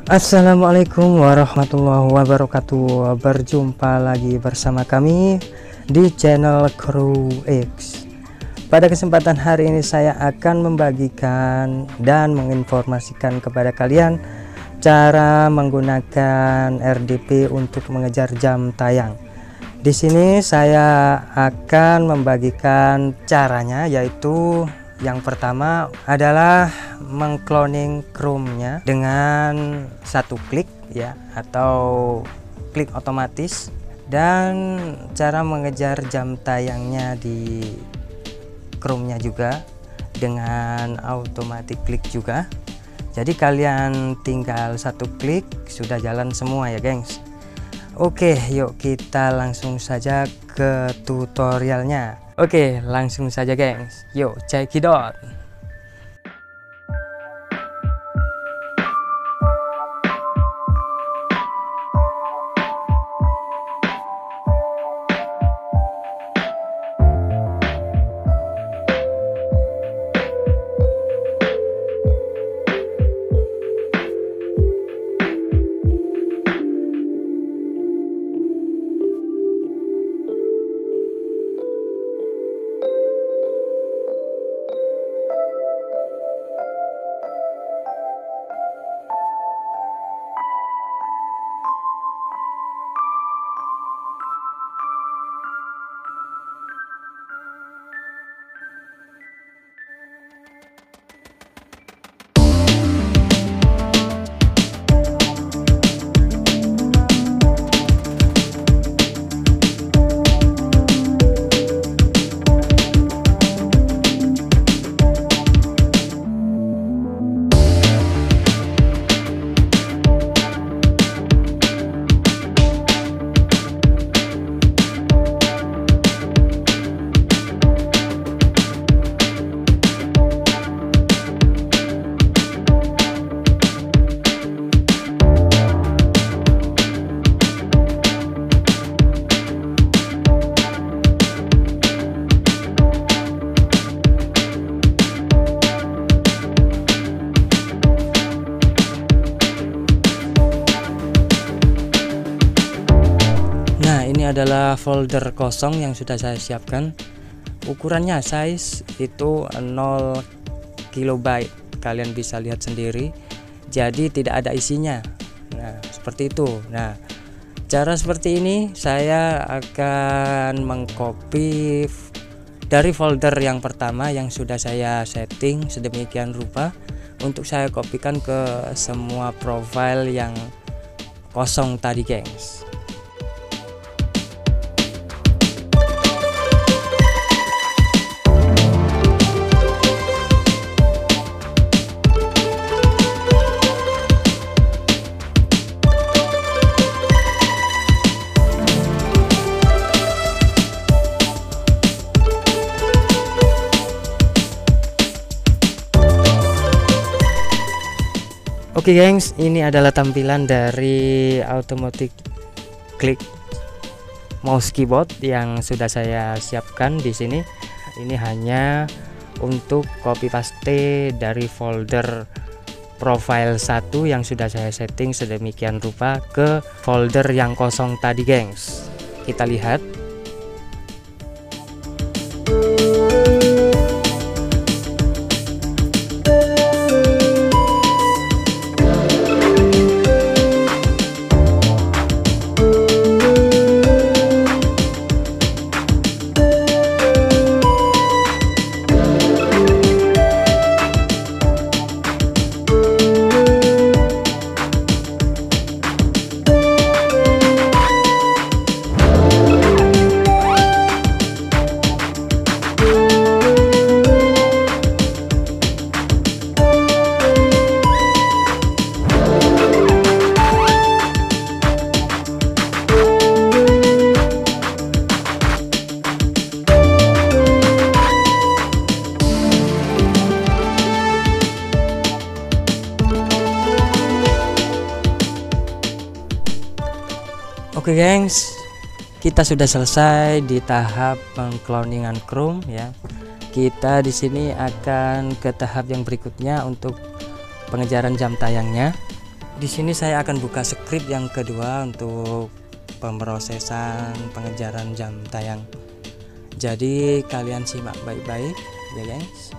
Assalamualaikum warahmatullahi wabarakatuh. Berjumpa lagi bersama kami di channel Crew X. Pada kesempatan hari ini saya akan membagikan dan menginformasikan kepada kalian cara menggunakan RDP untuk mengejar jam tayang. Di sini saya akan membagikan caranya, yaitu yang pertama adalah mengcloning Chrome-nya dengan satu klik ya, atau klik otomatis, dan cara mengejar jam tayangnya di Chrome-nya juga dengan automatic klik juga. Jadi kalian tinggal satu klik sudah jalan semua ya gengs. Oke, yuk kita langsung saja ke tutorialnya. Oke, langsung saja gengs, yuk check it out. Ini adalah folder kosong yang sudah saya siapkan. Ukurannya size itu 0 KB, kalian bisa lihat sendiri, jadi tidak ada isinya. Nah seperti itu. Nah cara seperti ini saya akan mengcopy dari folder yang pertama yang sudah saya setting sedemikian rupa, untuk saya kopikan ke semua profile yang kosong tadi gengs. Oke gengs, ini adalah tampilan dari automatic click mouse keyboard yang sudah saya siapkan di sini. Ini hanya untuk copy paste dari folder profile 1 yang sudah saya setting sedemikian rupa ke folder yang kosong tadi gengs. Kita lihat. Oke gengs, kita sudah selesai di tahap pengcloningan Chrome ya. Kita di sini akan ke tahap yang berikutnya untuk pengejaran jam tayangnya. Di sini saya akan buka script yang kedua untuk pemrosesan pengejaran jam tayang. Jadi kalian simak baik-baik ya guys.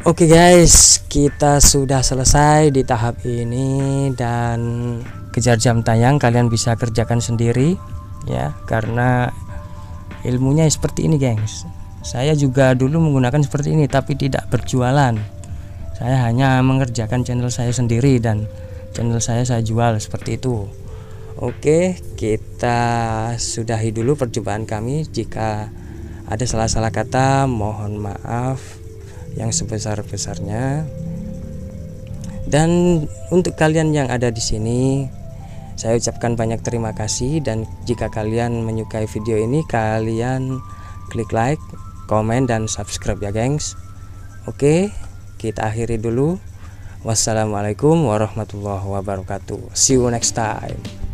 Oke guys, kita sudah selesai di tahap ini dan kejar jam tayang kalian bisa kerjakan sendiri ya, karena ilmunya seperti ini gengs. Saya juga dulu menggunakan seperti ini tapi tidak berjualan. Saya hanya mengerjakan channel saya sendiri dan channel saya jual seperti itu. Oke, kita sudahi dulu perjumpaan kami. Jika ada salah-salah kata mohon maaf yang sebesar-besarnya. Dan untuk kalian yang ada di sini, saya ucapkan banyak terima kasih. Dan jika kalian menyukai video ini, kalian klik like, komen, dan subscribe ya gengs. Oke, kita akhiri dulu. Wassalamualaikum warahmatullahi wabarakatuh. See you next time.